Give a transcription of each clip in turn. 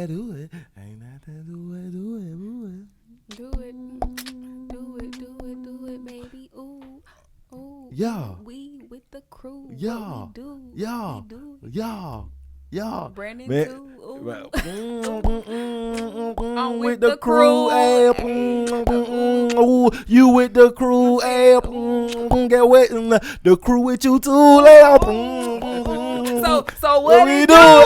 do it. Ain't nothing do it. Do it, baby. Ooh. Yeah. We with the crew. Yeah. What we do. Yeah. We do. Yeah. Brandon Man. too. Ooh. I'm with the crew. Ooh, you with the crew. Get with the crew with you too. So what we do?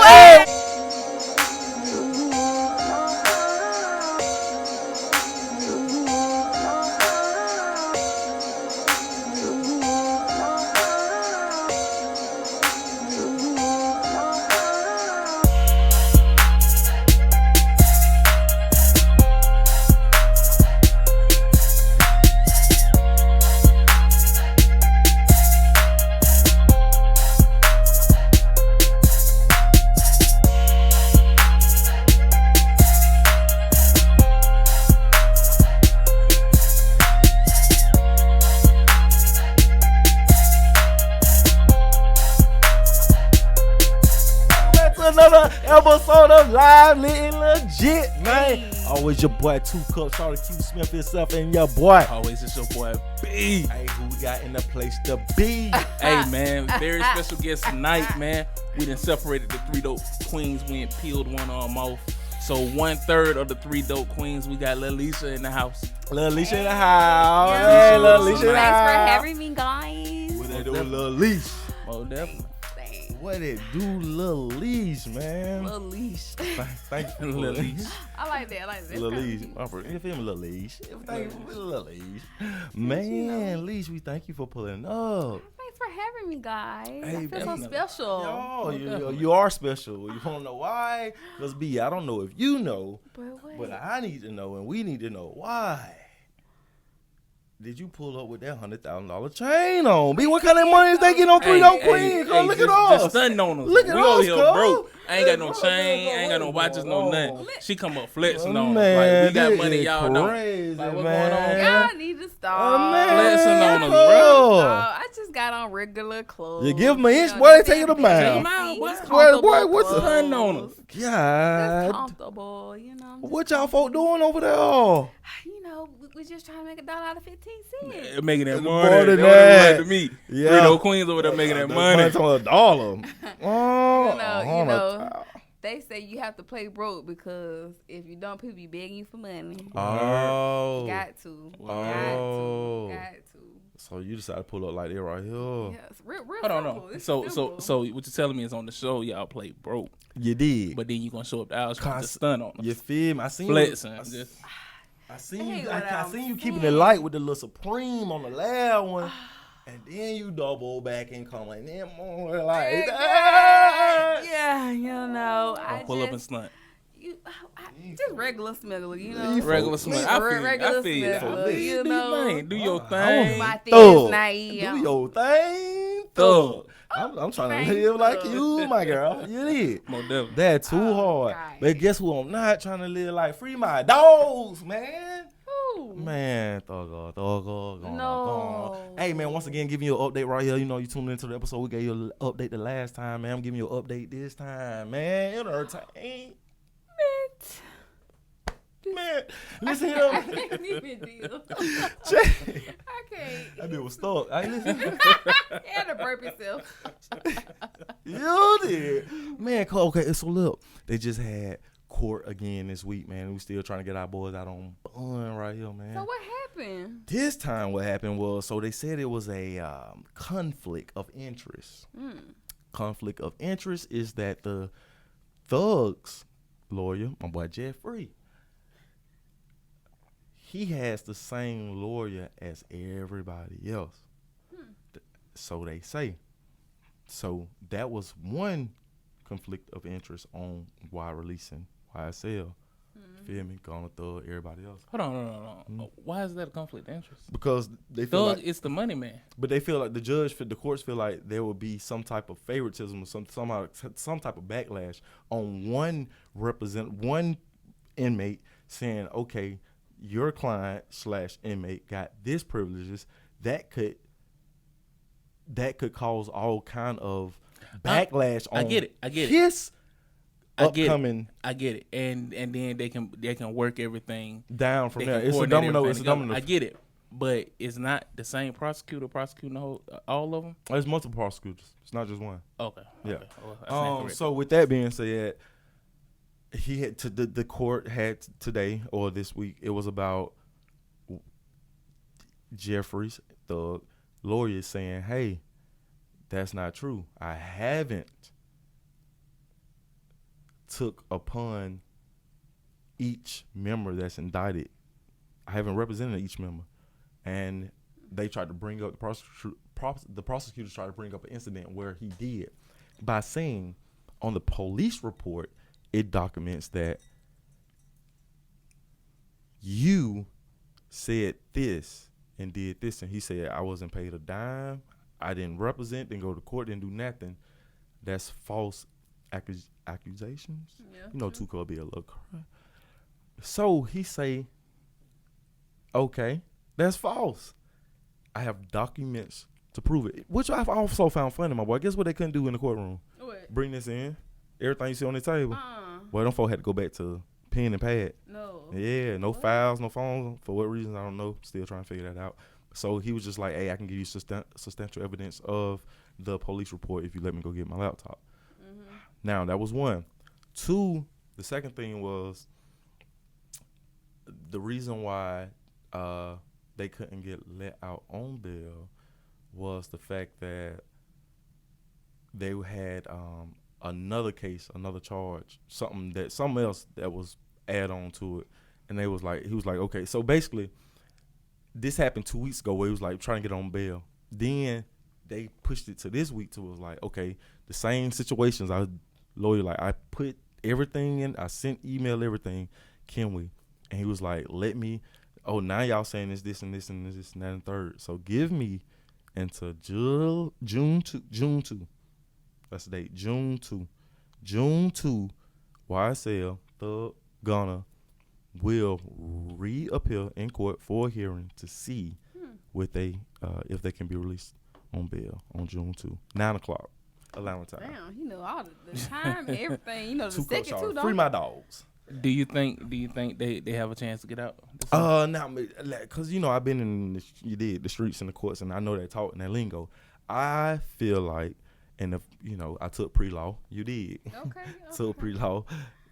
Another episode of Live Lit and Legit, man. Always your boy 2 Cup, Charlie Q Smith himself, and your boy. Always it's your boy B. Hey, who we got in the place to be? Hey man, very special guest tonight, man. We done separated the 3 dope queens. We ain't peeled one arm off. So 1/3 of the 3 dope queens, we got Lisha in the house. Lisha in the house. Yeah. Hey, Lisha in the Thanks for house. having me, guys. What they doing, Lisha? Oh, definitely. What it do, Lisha, man? Little leash. Thank you, Lisha. I like that. Lisha. You feel me, Lisha? Thank you, Lisha. Man, Lisha, we thank you for pulling up. Thanks for having me, guys. Hey, I feel so definitely. special. You are special. You don't know why? Because B, I don't know if you know, But but I need to know, and we need to know why. Did you pull up with that $100,000 chain on? B, what kind of money is they getting on 3 Dope Queens? Girl, look at us. Just stunting on us. Look at we us, over here girl. broke. I ain't got no Look, chain. look, I ain't got no look, watches, no look. nothing. She come up flexing on us. Man, Like, we got this money, is y'all don't. crazy, Like, what's man. going on? y'all need to stop. Man, Flexing on us, bro. I just got on regular clothes. You give 'em an inch, know, boy, just take it a these mile. these Mile, boy. comfortable Boy, what's clothes. Stunting on us? That's God. comfortable, you know. What y'all folk doing over there? You know, we just trying to make $1 out of 15 cents. Making that More money. than That's what it that. like to me. Yeah. 3 dope queens over there making that money. It's on $1. Oh, You know, they say you have to play broke because if you don't, people be begging you for money. Oh. Got to. Oh. Got to. So you decided to pull up like that right here. Yes, real Hold on, simple. no. It's So simple. what you're telling me is on the show y'all play broke, You did. but then you gonna show up the house trying to stun on us. You feel me? I seen Flexing. you. Just, I seen Hey, you. what I I'm seen you keeping it saying. light with the little Supreme on the loud one, and then you double back and come like that more like. Yeah, you know, I'll pull up and stunt. Just regular smuggler, you know. Regular smut. I feel you. smuggler, Do you your know. thing. Do your I thing. My thing Thug. is naive. Do your thing, Thug. I'm trying to Thank live like you. you, my girl. You did. More devil. That too Oh, hard. God. But guess who I'm not trying to live like? Free my dogs, man. Ooh. Man, thugger. No. Hey, man, once again, giving you an update right here. You know, you tuned into the episode. We gave you an update the last time, man. I'm giving you an update this time, man. It hurt time. Man, listen here. I can't even deal. Check. I can't. That bitch was stuck. I listen. He had to burp himself. You did. Man, okay, so look, they just had court again this week, man. We still trying to get our boys out on bond right here, man. So what happened? This time what happened was, so they said it was a conflict of interest. Conflict of interest is that the Thug's lawyer, my boy Jeffrey, he has the same lawyer as everybody else. So they say. So that was one conflict of interest on why releasing YSL. Feel me? Gonna Thug, everybody else. Hold on. Why is that a conflict of interest? Because they feel Thug like, is the money man. but they feel like the courts feel like there will be some type of favoritism or some type of backlash on one inmate saying, okay, your client / inmate got this privileges that could cause all kind of backlash. I on get it. his upcoming. I get it, and then they can work everything down from they there. can It's a coordinate domino. everything It's a together. domino. I get it, but it's not the same prosecutor prosecuting all of them. There's multiple prosecutors. It's not just one. Okay. Yeah. Well, I stand corrected. So with that being said, he had to the court had today or this week. It was about Jeffries, the lawyer, saying, "Hey, that's not true. I haven't took upon each member that's indicted. I haven't represented each member." And they tried to bring up the prosecutors tried to bring up an incident where he did by saying on the police report it documents that you said this and did this, and he said I wasn't paid a dime. I didn't represent, didn't go to court, didn't do nothing. That's false accusations. Yeah. You know, too could be a little cry. So he say, okay, that's false. I have documents to prove it, which I've also found funny, my boy. Guess what they couldn't do in the courtroom? What? Bring this in. Everything you see on the table. Well, them folks had to go back to pen and pad. No. Yeah, no files, no phones. For what reason, I don't know. Still trying to figure that out. So he was just like, hey, I can give you substantial evidence of the police report if you let me go get my laptop. Mm-hmm. Now, that was one. Two, the second thing was the reason why they couldn't get let out on bail was the fact that they had another case, another charge, something else that was add on to it. And he was like, okay, so basically this happened 2 weeks ago where he was like trying to get on bail. Then they pushed it to this week to was like, okay, the same situations. I put everything in, I sent email everything, can we? And he was like, now y'all saying it's this and this and this and that and third. So give me until June 2. That's the date, June 2. June 2, YSL, Thug, Gunna will reappear in court for a hearing to see if they can be released on bail on June 2, 9 o'clock, Atlanta time. Damn, you know all the time and everything. You know the Two second cups, two, don't free my dogs. Do you think they have a chance to get out? Now, because I've been in the streets and the courts, and I know that talk and that lingo. I feel like, and if I took pre-law, you did. Okay. Took pre-law.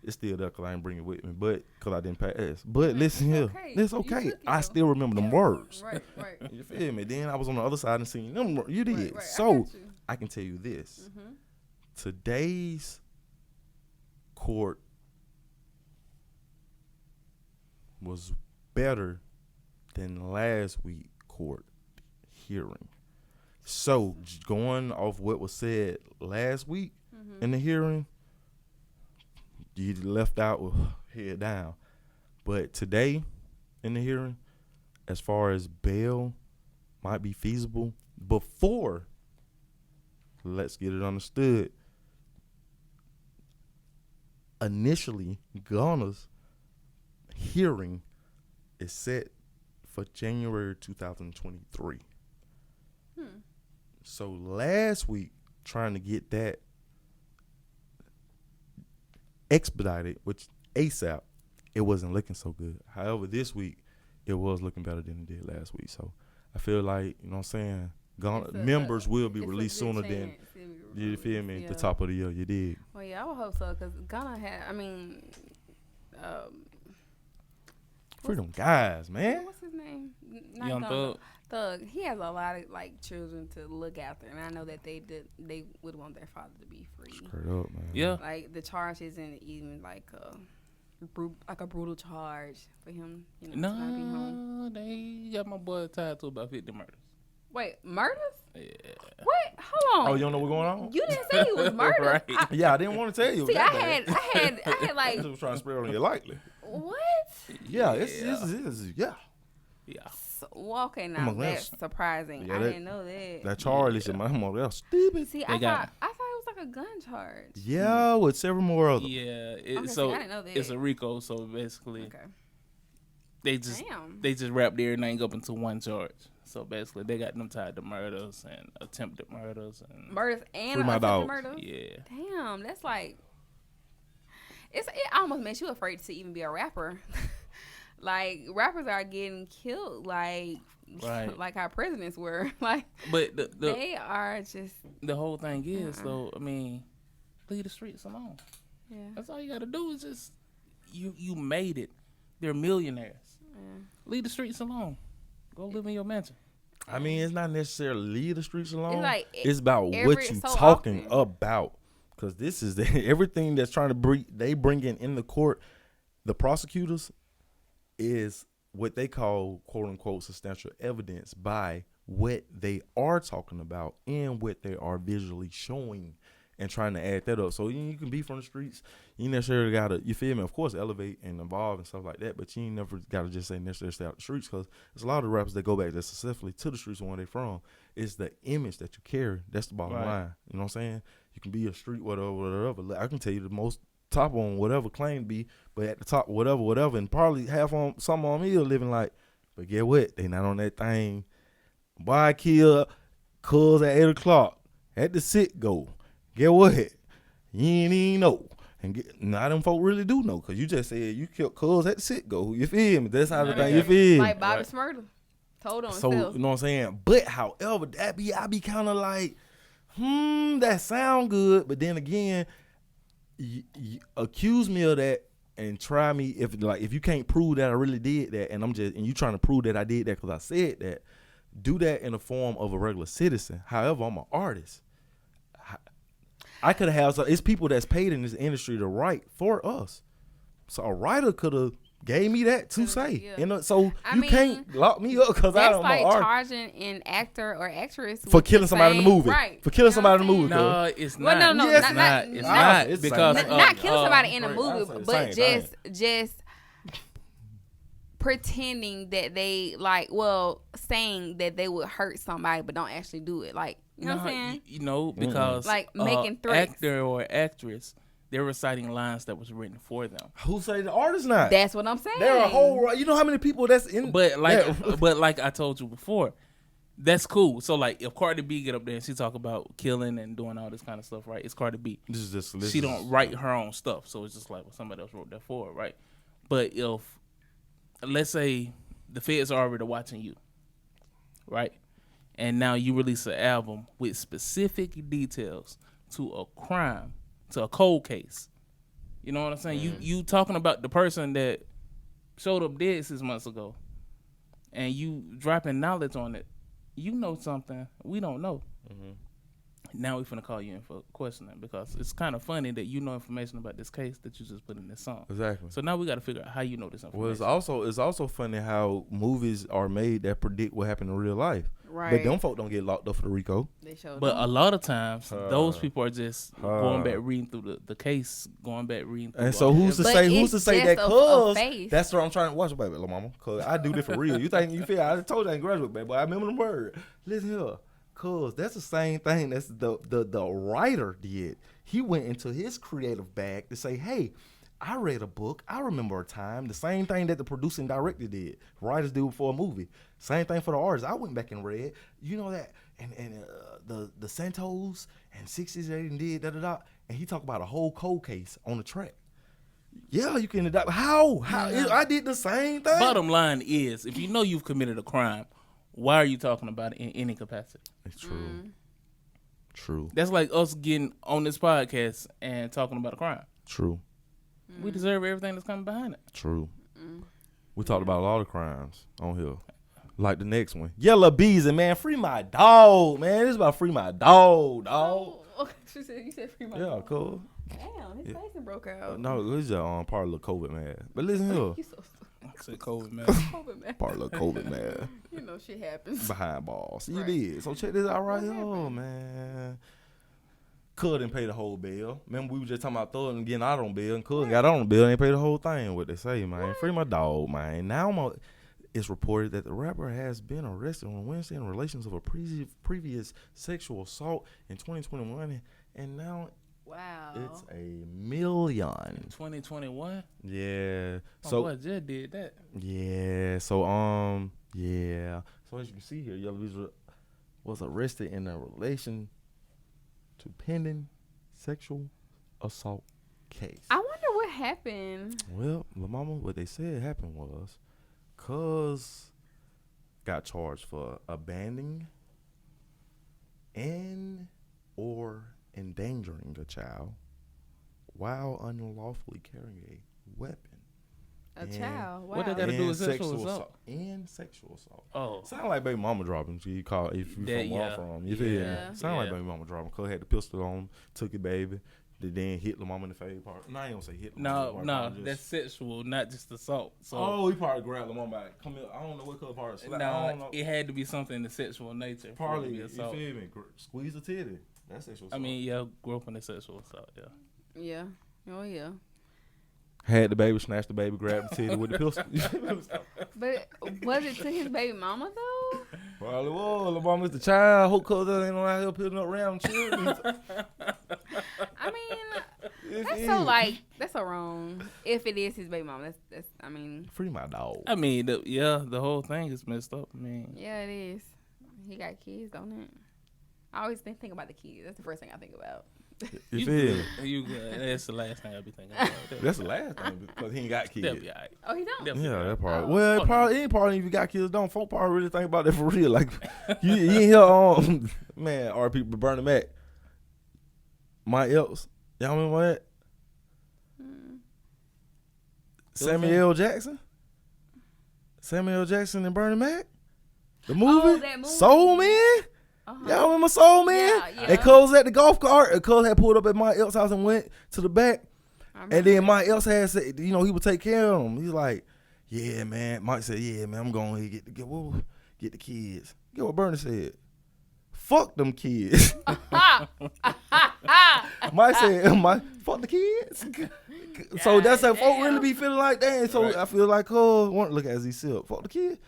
It's still there because I ain't bring it with me, but because I didn't pass. But listen here, it's okay. I still remember them words. Right. You feel me? Then I was on the other side and seen them. You did. Right. So I can tell you this: today's court was better than last week's court hearing. So going off what was said last week in the hearing, you left out with head down. But today in the hearing, as far as bail might be feasible, before, let's get it understood, initially Gunna's hearing is set for January 2023. So last week, trying to get that expedited, which ASAP, it wasn't looking so good. However, this week, it was looking better than it did last week. So I feel like, you know what I'm saying, members will be released sooner than, you feel me, the top of the year. You did. Well, yeah, I would hope so, because Ghana had, freedom guys, man. What's his name? Young Thug. Thug. He has a lot of children to look after, and I know that they would want their father to be free. Straight up, man. Yeah. Like the charge isn't even like a brutal charge for him. To not be home. They got my boy tied to about 50 murders. Wait, murders? Yeah. What? Hold on. Oh, you don't know what's going on? You didn't say he was murdered. Right. Yeah, I didn't want to tell you. See, I had I just was trying to spread on you lightly. What? Yeah, it's Yeah. So, well, okay, now that's surprising. Yeah, I didn't know that. That charge is that's stupid. See, I thought it was like a gun charge. Yeah, with several more others. Yeah. I didn't know that. It's a RICO, so basically Okay. they just wrapped everything up into one charge. So basically they got them tied to murders and attempted murders and Murders and Free my attempted dogs. murder? yeah. Damn, that's like it almost makes you afraid to even be a rapper. Like rappers are getting killed, like Right. like our presidents were. Like, But they are just. the whole thing is though. I mean, leave the streets alone. Yeah. That's all you got to do is just you made it. They're millionaires. Yeah. Leave the streets alone. Go live in your mansion. I mean, it's not necessarily leave the streets alone. like It's about what every you so talking often. about. Because this is everything that's trying to bring in the court. The prosecutors is what they call quote unquote substantial evidence by what they are talking about and what they are visually showing and trying to add that up. So you can be from the streets. You necessarily got to, you feel me, of course, elevate and evolve and stuff like that. But you ain't never got to just say necessarily stay out the streets, because there's a lot of rappers that go back there successfully to the streets where they from. It's the image that you carry. That's the bottom line. You know what I'm saying? You can be a street, whatever. I can tell you the most top on whatever claim be, but at the top, whatever, and probably half on some on me are living like, but get what? They not on that thing. Boy, I kill cuz at 8 o'clock at the sit go. Get what? You ain't even know. And now them folk really do know, because you just said you killed cuz at the sit go. You feel me? That's how the thing, you feel me? Like Bobby Smurda told on himself. You know what I'm saying? But however, I be kind of like, that sound good, but then again, you accuse me of that and try me if you can't prove that I really did that, and you trying to prove that I did that because I said that, do that in the form of a regular citizen. However, I'm an artist. I could have it's people that's paid in this industry to write for us. So a writer could have gave me that to say. Yeah. You know, so I you mean, can't lock me up because I That's don't like know art. charging an actor or actress For with killing the somebody in the same- movie. Right. For killing You know somebody in the what movie. I'm No, cuz. it's Well, not. no, Yes, it's not. It's no. not It's because same. Not killing somebody in a right, movie, I say but same just pretending that they saying that they would hurt somebody but don't actually do it. Like, you know what I'm saying? You know, because Like, making threats. actor or actress, they're reciting lines that was written for them. Who say the artist not? That's what I'm saying. There are a whole, you know how many people that's in. But like, that- but like I told you before, that's cool. So like, if Cardi B get up there and she talk about killing and doing all this kind of stuff, right? It's Cardi B. She don't write her own stuff, so it's just like somebody else wrote that for her, right? But if, let's say, the feds are already watching you, right? And now you release an album with specific details to a crime, to a cold case. You know what I'm saying? You talking about the person that showed up dead 6 months ago, and you dropping knowledge on it. You know something we don't know. Mhm. Now we finna call you in for questioning, because it's kind of funny that you know information about this case that you just put in this song. Exactly. So now we got to figure out how you know this information. Well, it's also funny how movies are made that predict what happened in real life. Right. But them folk don't get locked up for the RICO. They showed But up. a lot of times, those people are just going back reading through the case, going back reading through. And so all the who's to evidence. But say it's that just a cuz face. that's what I'm trying to watch, baby, little mama. Cause I do this for real. You think you feel I told you I ain't graduate, baby, but I remember the word. Listen here. Cause that's the same thing that's the writer did. He went into his creative bag to say, hey, I read a book. I remember a time. The same thing that the producing director did. Writers do for a movie. Same thing for the artists. I went back and read. You know that, and the Santos and 60s they did da. And he talked about a whole cold case on the track. Yeah, you can adopt. How? I did the same thing. Bottom line is, if you know you've committed a crime, why are you talking about it in any capacity? It's true. True. That's like us getting on this podcast and talking about a crime. True. We deserve everything that's coming behind it. True. We talked about a lot of crimes on here. Like the next one. Yella Beezy, man. Free my dog, man. This is about free my dog. Oh, you said free my Yeah, dog. cool. Damn, his face broke out. No, this is part of the COVID, man. But listen here. You so I said COVID, man. stupid, man. Part of the COVID, man. You know shit happens. Behind balls. You Right. did. So check this out right What here, happened? man. Cud didn't pay the whole bill. Remember we were just talking about throwing and getting out on bill, and Cud got on the bill and they paid the whole thing. What they say, man. Free my dog, man. Now it's reported that the rapper has been arrested on Wednesday in relations of a previous sexual assault in 2021, and now Wow. it's $1 million. 2021. Yeah. My So boy just did that. yeah. So yeah. So as you can see here, Yella Beezy was arrested in a relation to pending sexual assault case. I wonder what happened. Well, La Mama, what they said happened was, cuz got charged for abandoning and or endangering a child while unlawfully carrying a weapon. A child. Wow. What they got to do with sexual assault? And sexual assault. Oh. Sound like baby mama dropping. So you call if you from where I'm from. You feel me? Sound like baby mama dropping. Cuz had the pistol on him, took it, baby. Then hit the mama in the face part. No, I ain't gonna say hit the mama. No, that's sexual, not just assault. So he probably grabbed the mama back. Come here. I don't know what color part. No, it had to be something in the sexual nature. Probably, you feel me? Squeeze the titty. That's sexual assault. I mean, yeah, grew up in the sexual assault, yeah. Yeah. Oh, yeah. Had the baby, snatched the baby, grabbed the titty with the pistol. But was it to his baby mama, though? Probably was. The mama's the child. Hope cuz ain't around here putting up random children. I mean, that's so wrong. If it is his baby mama, that's I mean. Free my dog. I mean, the whole thing is messed up. I mean. Yeah, it is. He got kids, don't it? I always think about the kids. That's the first thing I think about. You feel me? You good. That's the last thing I be thinking about. That's the last thing because he ain't got kids. They'll be all right. Oh, he don't? Yeah, that part. Well, any part if you got kids, don't folk probably really think about that for real. Like, you ain't hear, man, or people burning Mac. Mike Epps. Y'all remember that? Samuel L. Jackson? Samuel L. Jackson and Bernie Mac? The movie? That movie. Soul Man? Y'all remember Soul Man? Yeah. And Cuz at the golf cart. And Cuz had pulled up at Mike Epps' house and went to the back. And then Mike Epps had said, he would take care of him. He's like, yeah, man. Mike said, yeah, man, I'm going to get the kids. Get what Bernie said. Fuck them kids. Mike said, fuck the kids. So that's how folk really be feeling like that. So right. I feel like, look at as he said, fuck the kids.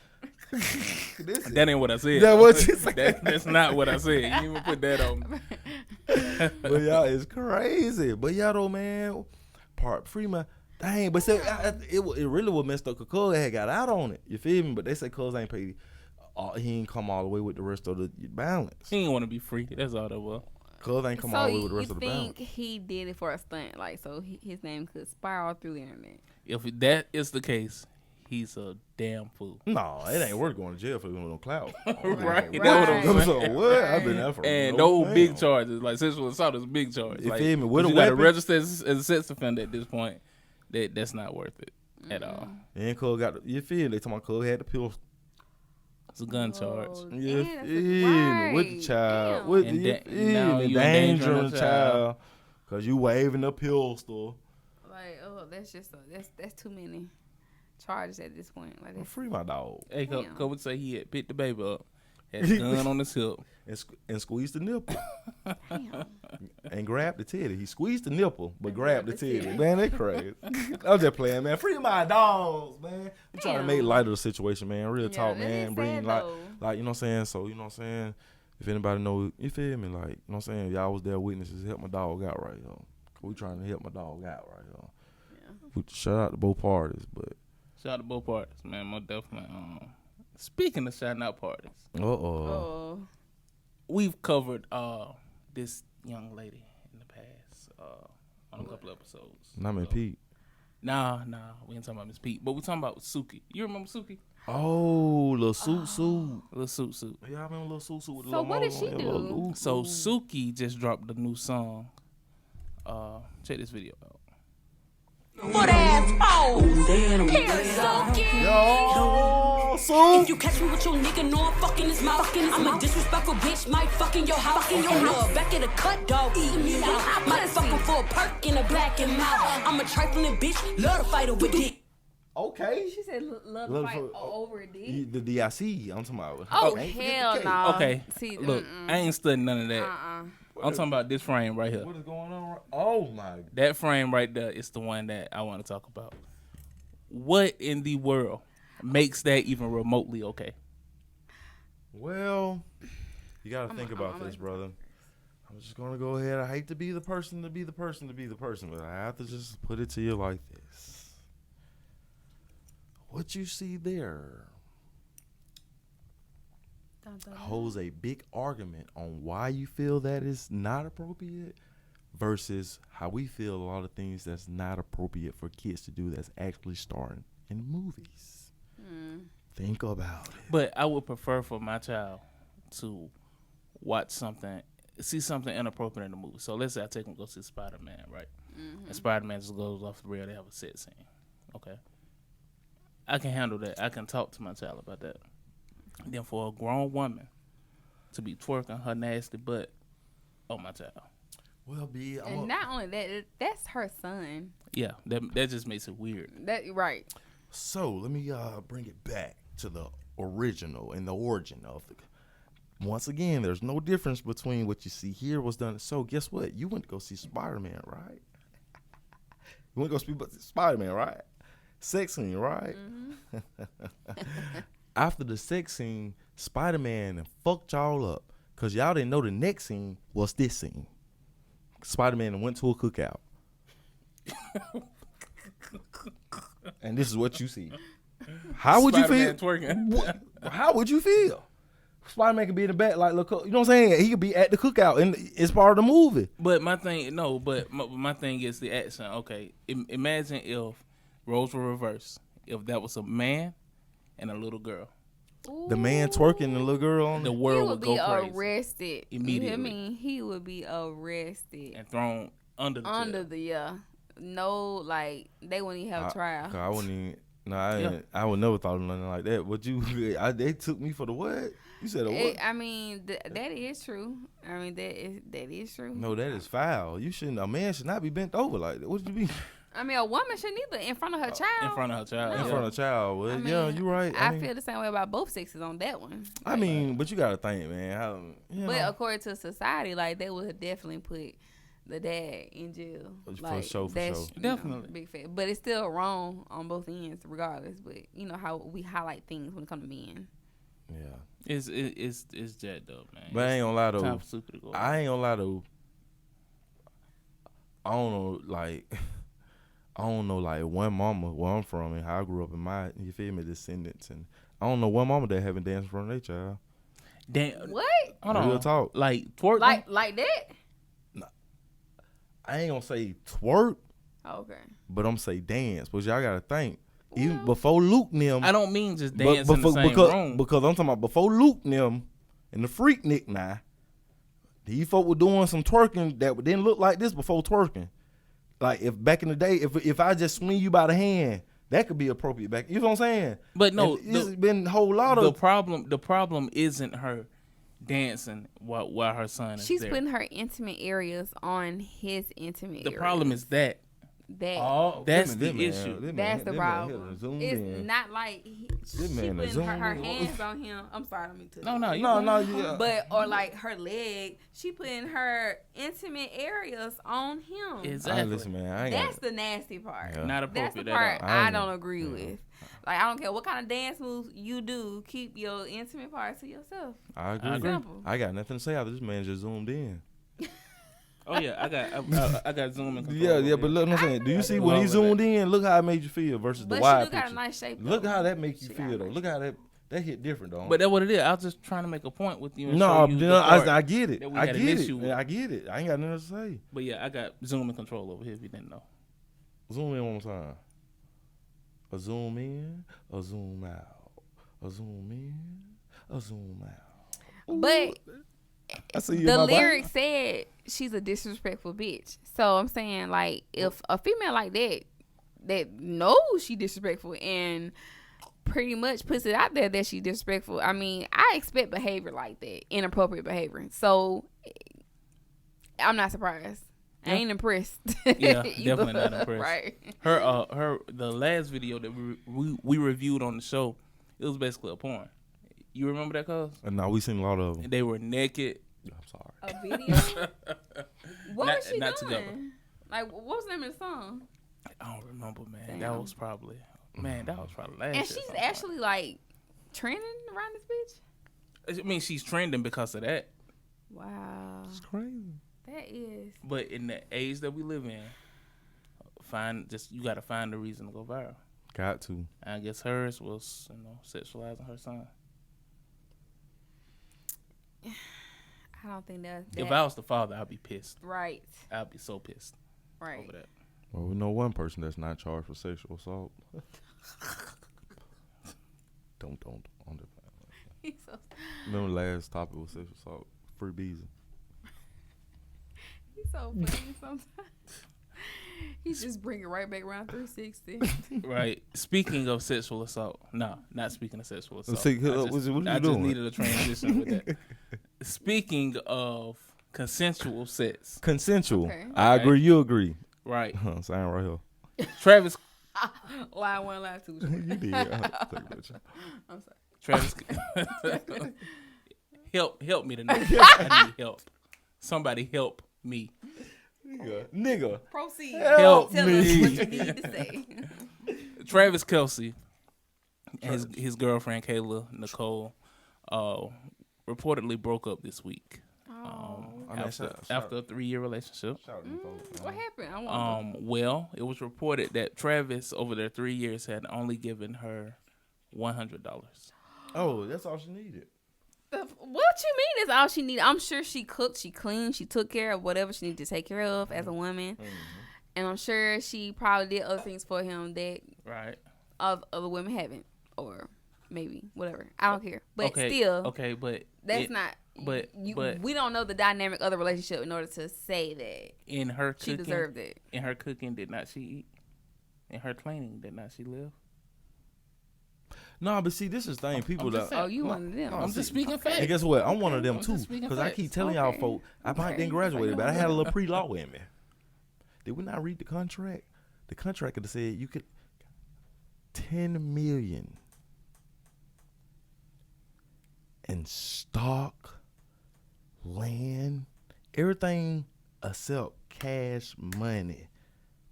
That ain't what I said. That's not what I said. You didn't even put that on me. But y'all, it's crazy. But y'all though, man, part free man. Dang, but say it really was messed up because Cuz had got out on it. You feel me? But they say Cuz ain't paid. He ain't come all the way with the rest of the balance. He ain't want to be free. That's all that was. Cuz ain't come all the way with the rest of the balance. So you think he did it for a stunt, like so his name could spiral through the internet? If that is the case, he's a damn fool. No, it ain't worth going to jail for doing no clout. Right. So what? I've been there for. And those big charges, like sexual assault, is a big charge. You like, feel me? With a you weapon, got to register as a sex offender at this point. That's not worth it at all. And Cuz got you feel? They talking about Cuz had the pistol. It's a gun charge. Yeah, with the child, with endangering the child, cause you waving the pistol. Like, that's too many charges at this point. Like, free my dog. Hey, Cuz would say he had picked the baby up, had the gun on his hip, and squeezed the nipple. Damn. And grabbed the titty. He squeezed the nipple, but grabbed the titty. Man, they crazy. I'm just playing, man. Free my dogs, man. I'm trying to make light of the situation, man. Real talk, man. Bring light, like, you know what I'm saying? So, you know what I'm saying? If anybody know, you feel me? Like, you know what I'm saying? Y'all was there witnesses. Help my dog out right here. We trying to help my dog out right here. Yeah. Shout out to both parties, but. Shout out to both parties, man. Most definitely. Speaking of shouting out parties. We've covered this young lady in the past on a couple episodes. Not Miss Pete. Nah, we ain't talking about Miss Pete, but we talking about Suki. You remember Suki? Oh, little suit. Little suit. Yeah, I remember little suit with the so little what did she do? So Suki just dropped a new song. Check this video out. What asshole? Yo, so if you catch me with your nigga, know I'm fucking his mouth. I'm a disrespectful bitch, might fucking your house. Back at a cut, dog, eating me out. Might fuck him for a perk in a black and mouth. I'm a trifling bitch, love to fight with dick. Okay. She said love to fight over a dick. The DIC, I'm talking about. Oh, hell no. Okay, see, look, I ain't studying none of that. I'm talking about this frame right here. What is going on? Oh, my. That frame right there is the one that I want to talk about. What in the world makes that even remotely okay? Well, you got to think about this, brother. I'm just going to go ahead. I hate to be the person, but I have to just put it to you like this. What you see there holds a big argument on why you feel that is not appropriate versus how we feel a lot of things that's not appropriate for kids to do that's actually starring in movies. Think about it. But I would prefer for my child to see something inappropriate in the movie. So let's say I take them to go see Spider-Man, right? And Spider-Man just goes off the rail. They have a set scene. Okay. I can handle that. I can talk to my child about that. Then for a grown woman to be twerking her nasty butt on my child. Well, B, and not only that, that's her son. Yeah, that just makes it weird. That right. So let me bring it back to the original and the origin of it. Once again, there's no difference between what you see here was done. So guess what? You went to go see Spider-Man, right? You went to go see Spider-Man, right? Sex scene, right? After the sex scene, Spider-Man fucked y'all up because y'all didn't know the next scene was this scene. Spider-Man went to a cookout. And this is what you see. How would you feel? Twerking. How would you feel? Spider-Man could be in the back, like, look, you know what I'm saying? He could be at the cookout, and it's part of the movie. But my thing, my thing is the action. Okay, imagine if roles were reversed. If that was a man and a little girl. The man twerking and the little girl on the world would go crazy. He would be arrested immediately. You hear me? He would be arrested and thrown under the no, like they wouldn't even have a trial. I wouldn't even. No, I would never thought of nothing like that. What they took me for the what? You said a what? I mean, that is true. I mean, that is true. No, that is foul. A man should not be bent over like that. What do you mean? I mean, a woman shouldn't either in front of her child. In front of her child. In front of a child. Well, yeah, you're right. I feel the same way about both sexes on that one. I mean, but you gotta think, man. But according to society, like they would definitely put the dad in jail. For sure. Definitely. Big fat. But it's still wrong on both ends, regardless. But you know how we highlight things when it comes to men. Yeah. It's jacked up, man. But I ain't gonna lie though. Time for Super to go. I ain't gonna lie though. I don't know, like one mama where I'm from and how I grew up in my, you feel me, descendants, and I don't know one mama that haven't danced in front of their child. Damn. What? Hold on. Real talk. Like twerk. Like that? Nah, I ain't gonna say twerk. Oh, okay. But I'm gonna say dance. But y'all gotta think. Even before Luke and them. I don't mean just dance in the same room. Because I'm talking about before Luke and them and the freak Nick now. These folk were doing some twerking that didn't look like this before twerking. Like if back in the day, if I just swing you by the hand, that could be appropriate back. You know what I'm saying? But no, it's been a whole lot of the problem isn't her dancing while her son is She's there. putting her intimate areas on his intimate areas. The problem is that. That's the issue. That's the problem. It's not like she putting her hands on him. I'm sorry, let me touch No, yeah. But or like her leg, she putting her intimate areas on him. Exactly. Listen, man, That's the nasty part. Yeah. Not appropriate. That's the part at all. I don't agree with. Like I don't care what kind of dance moves you do, keep your intimate parts to yourself. I agree. Simple. I got nothing to say after this man just zoomed in. Oh yeah, I got zoom and control. Yeah, but look, what I'm saying, do you see when he zoomed in? Look how it made you feel versus the wide picture. But she got a nice shape. Look how that makes you feel though. Look how that hit different though. But that's what it is. I was just trying to make a point with you. And no, show you I get it. I get it. I get it. I ain't got nothing to say. But yeah, I got zoom and control over here. If you didn't know. Zoom in one more time. A zoom in, a zoom out, a zoom in, a zoom out. Ooh. But I see you. The lyric said she's a disrespectful bitch. So I'm saying, like, if a female like that knows she disrespectful and pretty much puts it out there that she disrespectful, I mean, I expect behavior like that, inappropriate behavior. So I'm not surprised. I ain't impressed. Yeah, definitely not impressed. Right. The last video that we reviewed on the show, it was basically a porn. You remember that, cuz? No, we seen a lot of them. They were naked. I'm sorry. A video? What was she doing? Together. Like, what was the name of the song? I don't remember, man. Damn. That was probably last year. And she's actually, like, trending around this bitch? I mean, she's trending because of that. Wow. It's crazy. That is. But in the age that we live in, you got to find a reason to go viral. Got to. I guess hers was, sexualizing her son. I don't think that. If I was the father, I'd be pissed. Right. I'd be so pissed. Right. Over that. Well, we know one person that's not charged for sexual assault. don't. So, Remember last topic was sexual assault. Free breezy. he's so funny sometimes. He just bring it right back around 360. Right. Speaking of sexual assault. No, not speaking of sexual assault. See, what you I just doing? needed a transition with that. Speaking of consensual sex. Consensual. Okay. I agree. You agree. Right. Sign right here. Travis. Line 1, line 2. You did. I'm sorry. Travis. help me tonight. I need help. Somebody help me. Nigga. Proceed. Help Tell me. us what you need to say. Travis Kelce and his girlfriend Kayla Nicole reportedly broke up this week. After a 3-year relationship. What happened? I want Well, it was reported that Travis over their 3 years had only given her $100. Oh, that's all she needed. What you mean is all she needed? I'm sure she cooked, she cleaned, she took care of whatever she needed to take care of as a woman. Mm-hmm. And I'm sure she probably did other things for him that other women haven't. Or maybe, whatever. I don't care. But still. Okay, but. That's not. But we don't know the dynamic of the relationship in order to say that in her cooking, she deserved it. In her cooking, did not she eat? In her cleaning, did not she live? No, but see, this is the thing. People that you one of them. I'm just speaking facts. And guess what? I'm one of them too. Because I keep telling y'all, folk, I might didn't graduate, but I had a little pre-law in me. Did we not read the contract? The contract could have said you could $10 million in stock, land, everything except cash money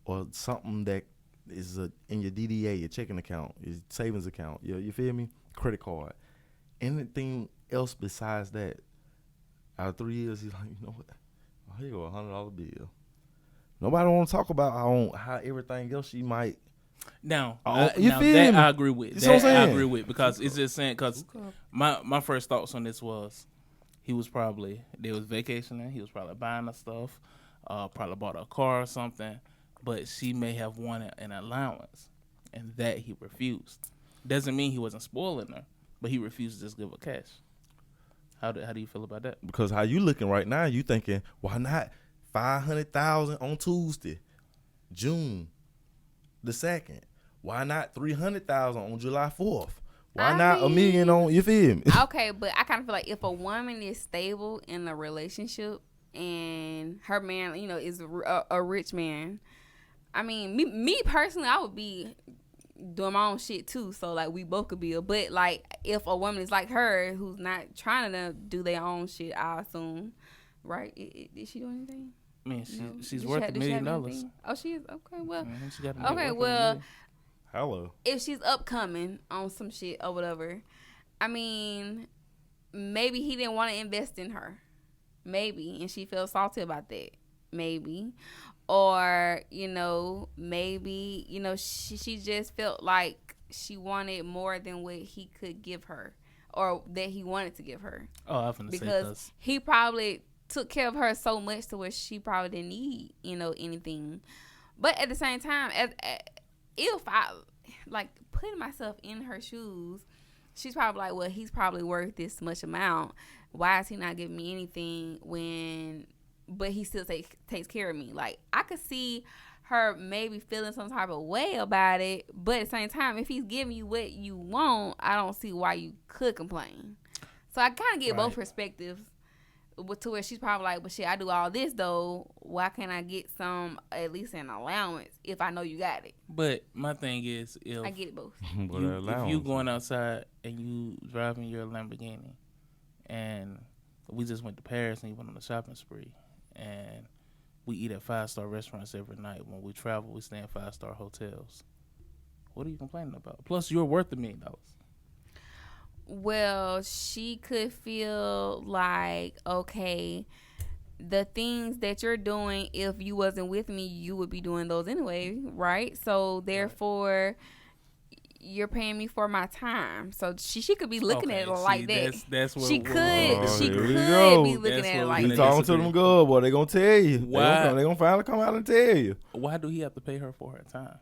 or something that is in your DDA, your checking account, your savings account, you feel me? Credit card. Anything else besides that, out of 3 years, he's like, you know what? Oh, here you go, $100 bill. Nobody want to talk about how everything else she might. Now, you feel me? I agree with. That I agree with because it's just saying because my first thoughts on this was they was vacationing, he was probably buying her stuff, probably bought a car or something, but she may have wanted an allowance, and that he refused. Doesn't mean he wasn't spoiling her, but he refused to just give her cash. How do you feel about that? Because how you looking right now, you thinking, why not $500,000 on Tuesday, June the 2nd? Why not $300,000 on July 4th? Why not $1 million on, you feel me? Okay, but I kind of feel like if a woman is stable in a relationship and her man, is a rich man, I mean, me personally, I would be doing my own shit too. So like we both could be but like if a woman is like her who's not trying to do their own shit, I assume, right? Did she do anything? I mean, she's worth $1 million. Oh, she is? Okay, well. She got okay, well. Hello. If she's upcoming on some shit or whatever, I mean, maybe he didn't want to invest in her. Maybe. And she feels salty about that. Maybe. Or, maybe, she just felt like she wanted more than what he could give her. Or that he wanted to give her. Oh, I'm finna say because he probably took care of her so much to where she probably didn't need, anything. But at the same time, if I, like, putting myself in her shoes, she's probably like, well, he's probably worth this much amount. Why is he not giving me anything but he still takes care of me? Like, I could see her maybe feeling some type of way about it, but at the same time, if he's giving you what you want, I don't see why you could complain. So I kind of get both perspectives. To where she's probably like, but shit, I do all this though. Why can't I get at least an allowance if I know you got it? But my thing is, if I get it both. If you going outside and you driving your Lamborghini, and we just went to Paris and you went on a shopping spree, and we eat at 5-star restaurants every night. When we travel, we stay in 5-star hotels. What are you complaining about? Plus, you're worth $1 million. Well, she could feel like, okay, the things that you're doing, if you wasn't with me, you would be doing those anyway, right? So therefore, you're paying me for my time. So she could be looking at it like that. That's what she could go. be looking at it like You that. talking to them good, boy. They gonna tell you. Why? They gonna finally come out and tell you. Why do he have to pay her for her time?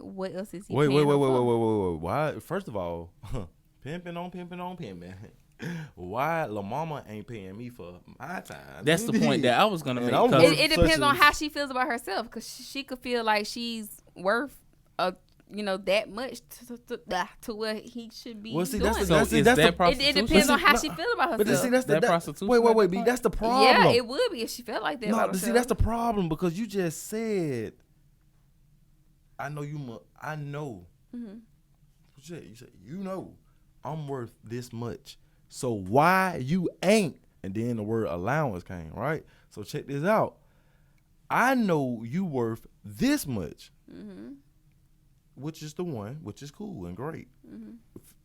What else is he Wait. paying her for? Why? First of all, pimping on pimping. Why La Mama ain't paying me for my time? That's the point that I was gonna make. It depends on how she feels about herself, because she could feel like she's worth that much to what he should be doing. It depends on how she feels about herself. But see, that's that prostitution. Wait, B, that's the problem. Yeah, it would be if she felt like that. No, about herself. see, that's the problem, because you just said, I know you. I know. Mm-hmm. You said I'm worth this much. So why you ain't? And then the word allowance came, right? So check this out. I know you worth this much, which is the one, which is cool and great. Mm-hmm.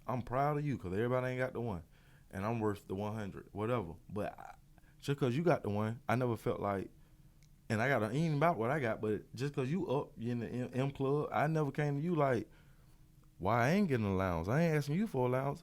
I'm proud of you because everybody ain't got the one. And I'm worth the 100, whatever. But just because you got the one, I never felt like, and I got an ain't about what I got, but just because you up in the M club, I never came to you like, why I ain't getting an allowance? I ain't asking you for allowance.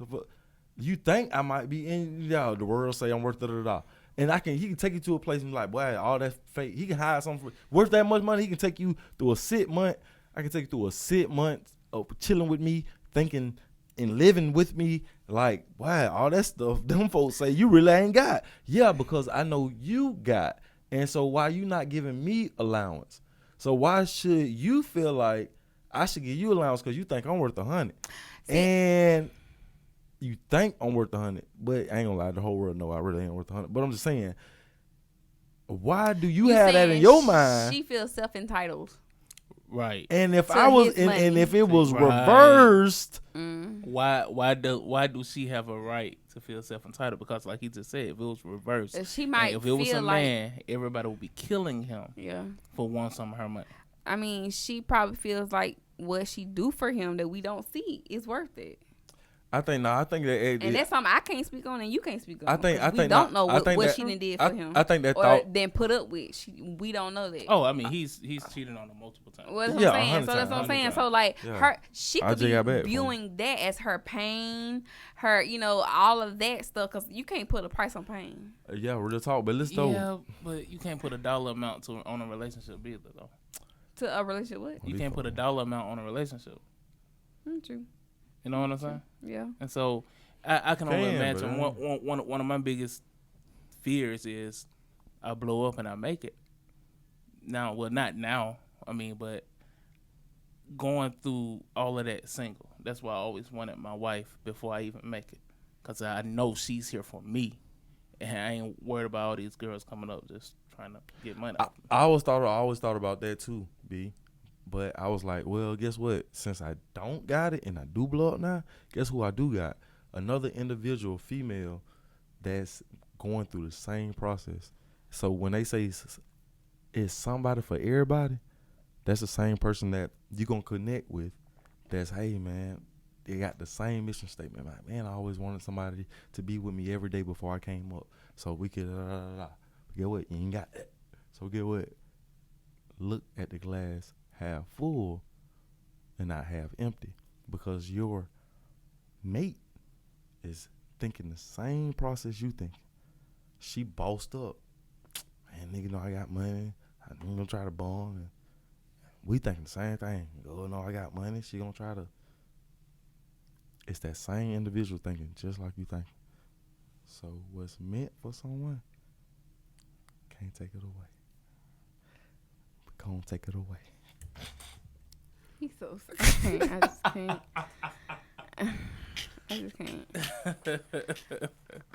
You think I might be in, the world say I'm worth da-da-da. And he can take you to a place and be like, boy, all that fake. He can hire something worth that much money. He can take you through a 6 month. I can take you through a 6 months of chilling with me, thinking and living with me. Like, wow, all that stuff, them folks say you really ain't got. Yeah, because I know you got. And so why you not giving me allowance? So why should you feel like I should give you allowance because you think I'm worth 100? And you think I'm worth 100, but I ain't gonna lie, the whole world know I really ain't worth 100. But I'm just saying, why do you have that in your mind? She feels self-entitled. Right. And if I was, and if it was reversed, why do she have a right to feel self-entitled? Because like he just said, if it was reversed, she might. If it was a man, everybody would be killing him. Yeah. For wanting some of her money. I mean, she probably feels like what she do for him that we don't see is worth it. I think that, and that's something I can't speak on and you can't speak on. I think we don't know what she done did for him. I think that or then put up with. We don't know that. Oh, I mean, he's cheated on her multiple times. Well, that's what I'm saying. So that's what I'm saying. So like she could be viewing that as her pain, her all of that stuff, because you can't put a price on pain. Yeah, real talk. But let's go. Yeah, but you can't put a dollar amount on a relationship either, though. To a relationship, what? You can't put a dollar amount on a relationship. True. You know what I'm saying? Yeah. And so I can only imagine one of my biggest fears is I blow up and I make it. Now, well, not now. I mean, but going through all of that single. That's why I always wanted my wife before I even make it, because I know she's here for me, and I ain't worried about all these girls coming up just trying to get money. I always thought about that too, B. But I was like, well, guess what? Since I don't got it and I do blow up now, guess who I do got? Another individual, female, that's going through the same process. So when they say it's somebody for everybody, that's the same person that you going to connect with. That's, hey, man, they got the same mission statement. Like, man, I always wanted somebody to be with me every day before I came up, so we could, Get what? You ain't got that. So get what? Look at the glass half full and not half empty, because your mate is thinking the same process you think. She bossed up. Man, nigga know I got money. I'm gonna try to bond. And we thinking the same thing. Oh no, I got money. She gonna try to. It's that same individual thinking just like you think. So what's meant for someone, can't take it away. But come take it away. He's so sad. I just can't. I just can't.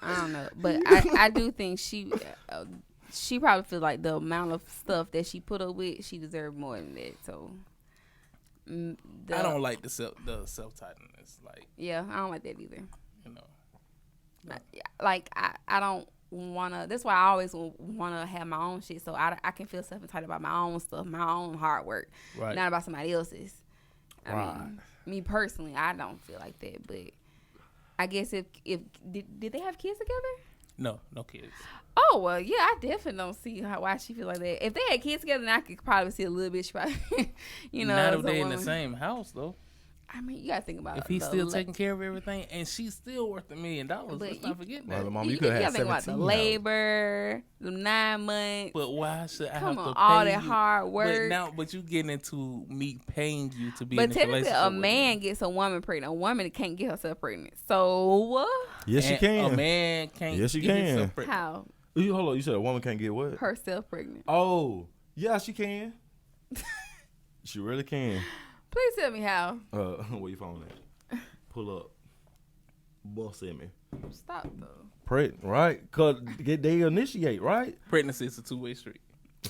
I don't know, but I do think she probably feels like the amount of stuff that she put up with, she deserved more than that. So I don't like the self-tightness. Like, yeah, I don't like that either. You know, like I don't wanna. That's why I always wanna have my own shit, so I can feel self-entitled about my own stuff, my own hard work, right. Not about somebody else's. I right. mean, me personally, I don't feel like that, but I guess if did they have kids together? No kids. Oh well, yeah, I definitely don't see why she feel like that. If they had kids together, then I could probably see a little bit. She probably, Not if they in the same house though. I mean, you gotta think about if he's still taking care of everything, and she's still worth $1 million. Let's not forget that. Well, Mama, you could have think about the labor, the 9 months. But why should I have to pay all that you? hard work? But you getting into me paying you to be. But in this technically, a relationship man gets a woman pregnant. A woman can't get herself pregnant. So yes, she can. A man can't. Yes, she get can. himself pregnant. How? Hold on. You said a woman can't get what? Herself pregnant. Oh, yeah, she can. She really can. Please tell me how. Where your phone at? Pull up. Boss at me. Stop though. Right? Cause they initiate, right? Pregnancy is a 2-way street.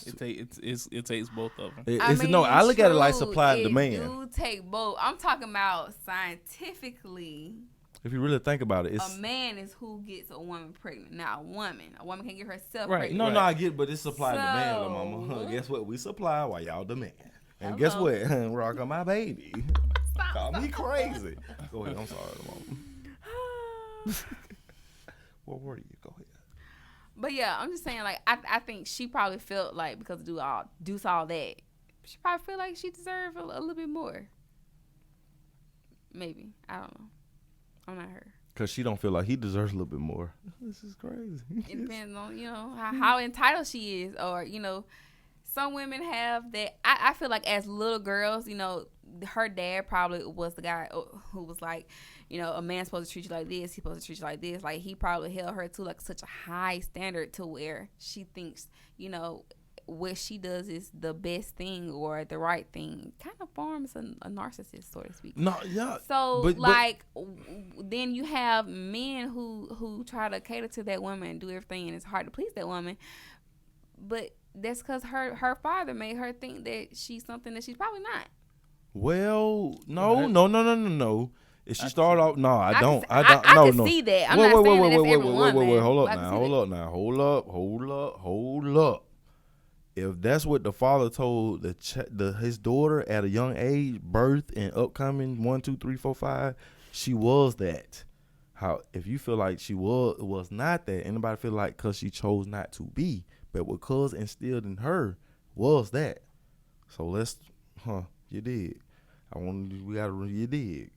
It takes both of them. I look at it like supply and demand. You take both. I'm talking about scientifically. If you really think about it, a man is who gets a woman pregnant. Now, a woman can get herself right. pregnant. No, I get, but it's supply and demand, little mama. Guess what? We supply while y'all demand. And guess what? Rock on my baby. Call me crazy. Go ahead. I'm sorry, little mama. What were you? Go ahead. But yeah, I'm just saying, like, I think she probably felt like because do all that, she probably feel like she deserved a little bit more. Maybe. I don't know. I'm not her. Because she don't feel like he deserves a little bit more. This is crazy. It depends on, how entitled she is. Or, some women have that. I feel like as little girls, her dad probably was the guy who was like, a man's supposed to treat you like this. He's supposed to treat you like this. Like, he probably held her to, like, such a high standard to where she thinks, what she does is the best thing or the right thing. Kind of forms a narcissist, so to speak. No, yeah. So, then you have men who try to cater to that woman and do everything, and it's hard to please that woman. But that's because her father made her think that she's something that she's probably not. Well, no. If she started off, no, I don't. I can see that. I'm not saying that that's every woman. Wait, hold up. If that's what the father told his daughter at a young age, birth and upcoming 1, 2, 3, 4, 5, she was that. How if you feel like she was not that, anybody feel like because she chose not to be, but what cuz instilled in her was that. So you dig. You dig.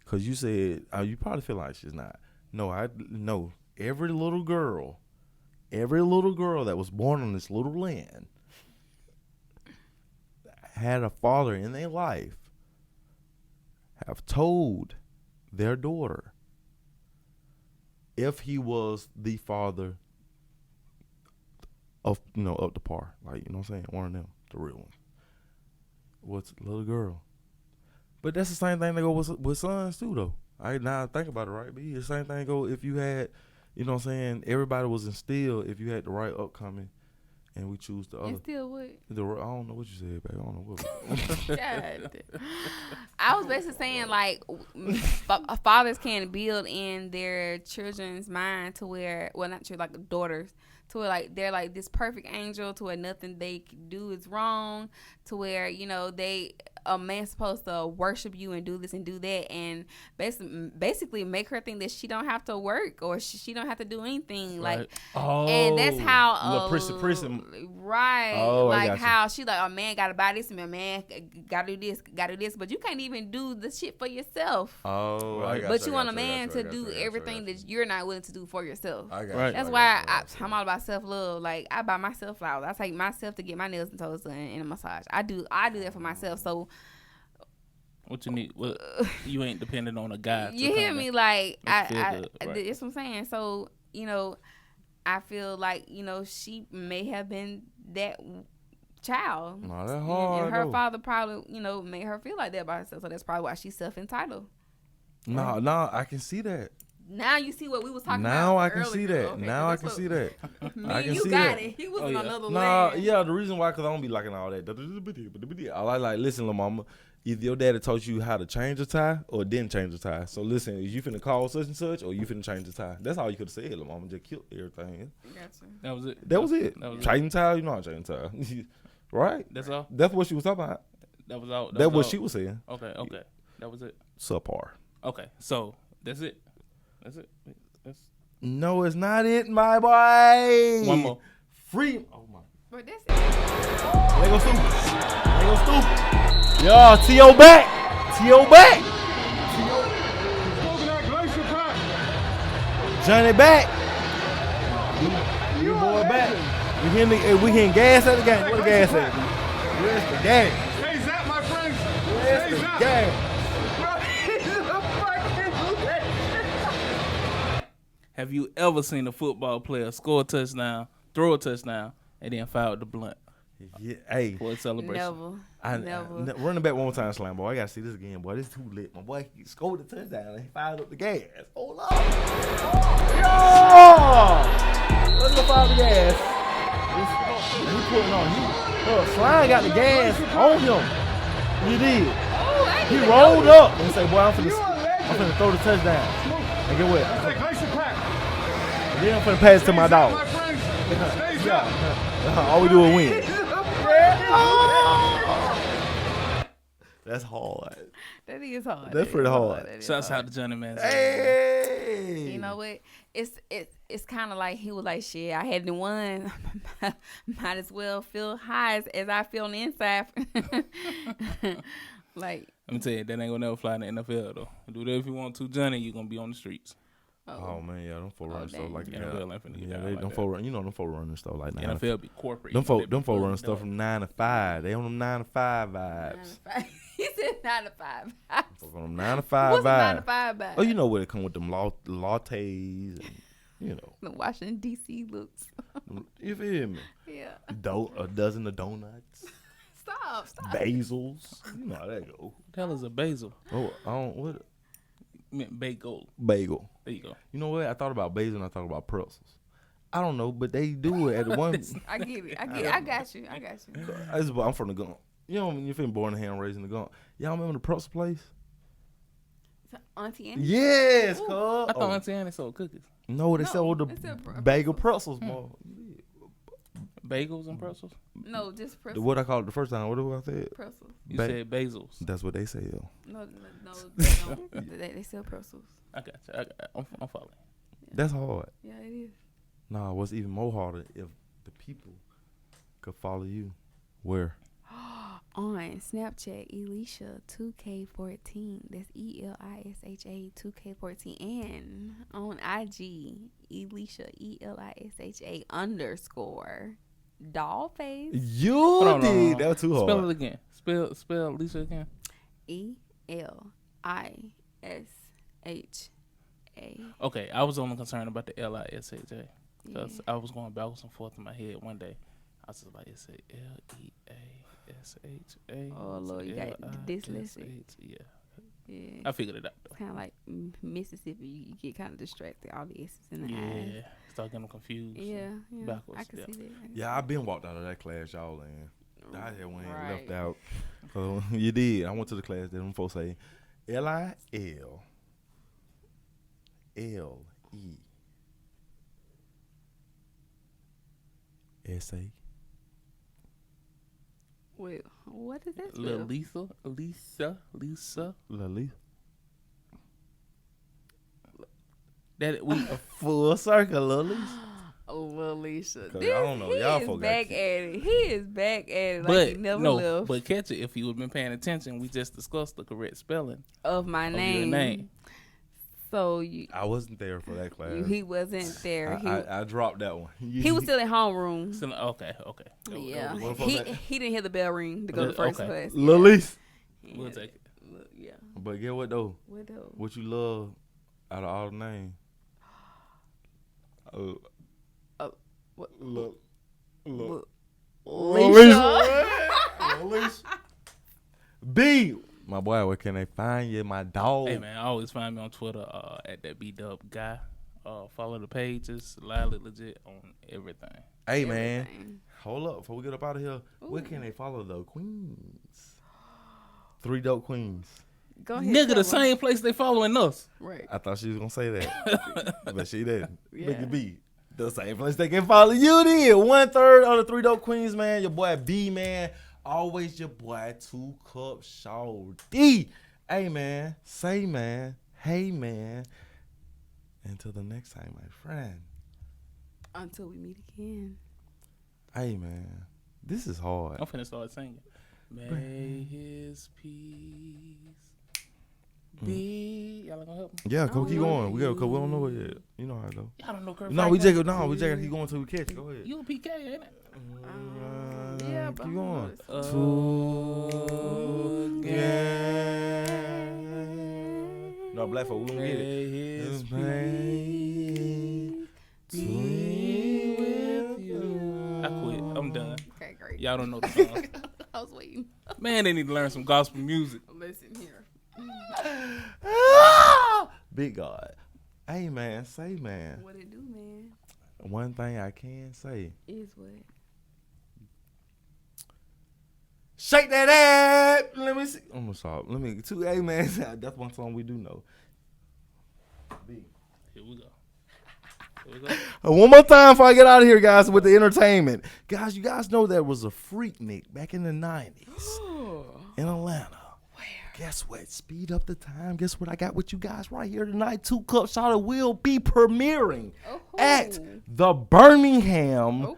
Cause you said you probably feel like she's not. No, every little girl that was born on this little land had a father in their life have told their daughter if he was the father of up to par, like what I'm saying, one of them, the real one, was a little girl. But that's the same thing that go with sons too, though. Now I think about it, right? But the same thing go if you had, what I'm saying, everybody was instilled if you had the right upcoming, and we choose the other. Instill what? I don't know what you said, baby. I don't know what. God. I was basically saying, like, fathers can build in their children's mind to where, well, not children, like daughters, to where, like, they're like this perfect angel, to where nothing they can do is wrong, to where, a man's supposed to worship you and do this and do that, and basically make her think that she don't have to work or she don't have to do anything. Right. Like, and that's how prison. Right. Oh, like how she like, a man gotta buy this and a man gotta do this, but you can't even do the shit for yourself. Oh, right. But you want a man to do everything that you're not willing to do for yourself. Right. That's why I'm all about self-love. Like, I buy myself flowers. I take myself to get my nails and toes done and a massage. I do that for myself. So what you need? What you ain't dependent on a guy. You hear me? Like, that's what I'm saying. So, I feel like, she may have been that child. Not that hard. And her father probably, made her feel like that by herself. So that's probably why she's self-entitled. No, I can see that. Now you see what we was talking about. Now I can earlier. see that. Okay, now I can see that. I can you see got that. it. He was on another Nah, land. yeah, the reason why, because I don't be liking all that. I like, listen, little mama, either your daddy taught you how to change a tie or didn't change a tie. So listen, is you finna call such and such or you finna change the tie? That's all you could have said, little mama. Just killed everything. Gotcha. That was it. That was it. Changing tie, you know how to change tie. Right? That's all? That's what she was talking about. That was all? That's what she was saying. Okay. That was it. Subpar. Okay, so that's it. No, it's not it, my boy. One more. Free. Oh, my. But that's it. They go stupid. Yo, T.O. back. Johnny back. You boy back. We hitting gas at the game. What the gas at? Where's the gas? Hey, Zach, my friends. Where's the gas? Have you ever seen a football player score a touchdown, throw a touchdown, and then fire the blunt Yeah, hey. for a celebration? Never. Running back one more time, Slam boy. I gotta see this again, boy. This is too lit. My boy he scored the touchdown and he fired up the gas. Hold up. Yo! Let's go fire the gas. He putting on. Slime got the gas on him. You did. He rolled up and said, boy, I'm finna throw the touchdown. And get what? Hey, nice and crack. And then I'm finna pass it to my dog. My friends. Stay up. All we do is win. That's hard. That is hard. That's pretty hard. Shouts out to Johnny Man. Hey. You know what? It's kind of like he was like, shit, I had the one. Might as well feel high as I feel on the inside. Like, Let me tell you, that ain't gonna never fly in the NFL though. Do that if you want to, Johnny. You gonna be on the streets. Oh man, yeah, them folk running stuff like that. NFL ain't finna get Yeah, down they like them that. folk run. You know them folk running stuff like that. NFL be corporate. Them folk They be running fucked stuff up. from 9 to 5. They on them 9 to 5 vibes. he said 9 to 5. Folk on them 9 to 5 What's a 9 to vibes. 5 by? Oh, you know where they come with them lattes and you know. The Washington D.C. looks. You feel me? Yeah. A dozen of donuts, Stop. basils. You know how that go. What the hell is a basil? Oh, I don't what I meant bagel. bagel. There you go. You know what? I thought about basil and I thought about pretzels. I don't know, but they do it at the one. I get it. I got you. I'm from the gun. You know, you feel born and hand raised in the gun. Y'all remember the pretzel place? Auntie Annie? Yes, cuz. I thought Auntie Annie sold cookies. No, they sold the they sell bagel pretzels, boy. Bagels and pretzels? No, just The pretzels. what I called it the first time. What do I say? Pretzels. You Ba- said basils. That's what they sell. No, they don't. They sell pretzels. I got you. I'm following. That's hard. Yeah, it is. Nah, what's even more harder if the people could follow you. Where? On Snapchat, Elisha 2K14. That's ELISHA 2K14. And on IG, Elisha ELISHA _. Dollface. You Hold on, did. That was too hard. Spell it again. Spell Lisa again. ELISHA. Okay, I was only concerned about the LISHA because I was going backwards and forth in my head one day. I was just like, it's a LEASHA. Oh, Lord, you got dyslexia. Yeah, I figured it out though. Kind of like Mississippi. You get kind of distracted. All the S's in the Yeah, eyes. start getting them confused. Yeah. Backwards. I can see that. Yeah, I've been walked out of that class y'all in. I had one Right. left out. So you did. I went to the class that them folks say LILLE. SA. Wait, what is that? Little spell? Lisa. Lily. That we A full circle, Lily. Oh, Alicia. I don't know. Y'all He is folk got back kids. at it. He is back at it like but he never no, left. but catch it if you had been paying attention. We just discussed the correct spelling Of my of name. your name. So you, I wasn't there for that class. he wasn't there. I dropped that one. He was still in homeroom. So, okay. Yeah, what he folks he didn't hear the bell ring to go to first Okay. class. Lilies. Yeah. We'll take it. Yeah. But get what though? What though? What you love out of all the names? What? Look. Alicia. Alicia. B. My boy, where can they find you? My dog. Hey man, always find me on Twitter at that B-Dub guy. Follow the pages, Lively Legit on everything. Hey man, Everything. hold up before we get up out of here. Where can they follow the queens? 3 dope queens. Go ahead. Nigga, tell the him. same place they following us. Right. I thought she was gonna say that, but she didn't. Yeah. Look at B. The same place they can follow you. Did 1/3 of the 3 dope queens, man. Your boy B, man. Always your boy 2 Cup Shorty. Hey man, say man, hey man. Until the next time, my friend. Until we meet again. Hey man, this is hard. I'm finna start singing. May his peace be Y'all gonna help me? Yeah, go keep going. We don't know it yet. You know how it go. Y'all don't know Kurt No, we Franklin? just keep going until we catch it. Go ahead. You a PK, ain't it? Yeah, but Keep going. No, black folk, we don't get it. His I quit. I'm done. Okay, great. Y'all don't know the song. I was waiting. Man, they need to learn some gospel music. Listen here. Big God. Hey, man, say, man. What it do, man? One thing I can say. Is what? Shake that ass. Let me see. I'm gonna stop. Hey, man. That's one song we do know. Here we go. One more time before I get out of here, guys, with the entertainment. Guys, you guys know there was a Freaknik back in the 90s in Atlanta. Where? Guess what? Speed up the time. Guess what? I got with you guys right here tonight. 2 Cup Shot will be premiering at the Birmingham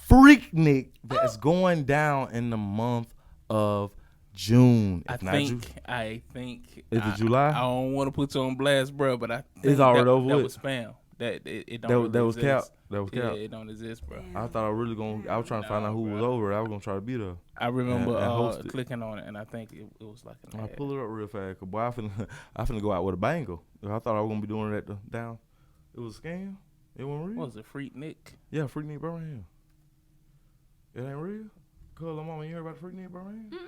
Freaknik that's going down in the month of June. I think. Is it July? I don't want to put you on blast, bro, but I think it's already over. That was spam. It don't that was exist. cap. That was cap. Yeah, it don't exist, bro. I thought I was trying to find out who was over it. I was gonna try to beat her. I remember clicking on it, and I think it was like an ad. I pull it up real fast, cause boy, I finna go out with a bangle. I thought I was gonna be doing it down. It was a scam. It wasn't real. What was it, Freaknik? Yeah, Freaknik Birmingham. It ain't real. Cause my mama, you heard about the Freaknik Birmingham? What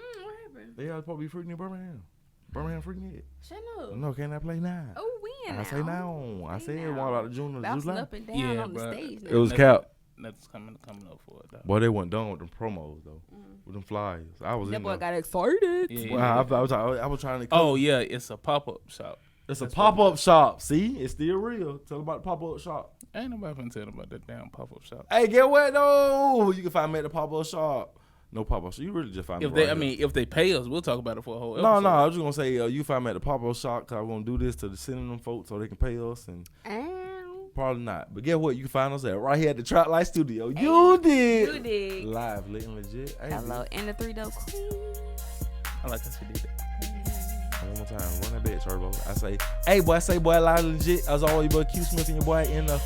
happened? They are supposed to be Freaknik Birmingham. Birmingham Freaknik. Shut up. No, can I play now? Oh, when? I say now. I said one about the June or Bouncing July. up and down on the stage. It was cap. That's coming up for it, though. Boy, they weren't done with them promos though. With them flyers. I was that in boy there. got excited. Yeah, Well, I was trying to. Oh yeah, it's a pop-up shop. It's a pop-up shop. See, it's still real. Tell about the pop-up shop. Ain't nobody finna tell them about that damn pop-up shop. Hey, get what though? You can find me at the pop-up shop. No pop-up shop. You really just find me. If they pay us, we'll talk about it for a whole episode. No. I was just gonna say you find me at the pop-up shop because I'm gonna do this to send them folks so they can pay us and. Probably not. But guess what? You can find us at right here at the Trap Light Studio. Hey, you did. Live, lit and legit. Hey, hello, and the 3 Dope Queen. I like how she did that. One more time. Run that bitch, Turbo. I say, hey, boy, live and legit. As always, your boy Q Smith and your boy in the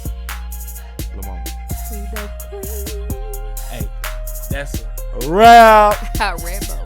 Lil Mama. 3 Dope Queen. Hey, that's a wrap. Rambo.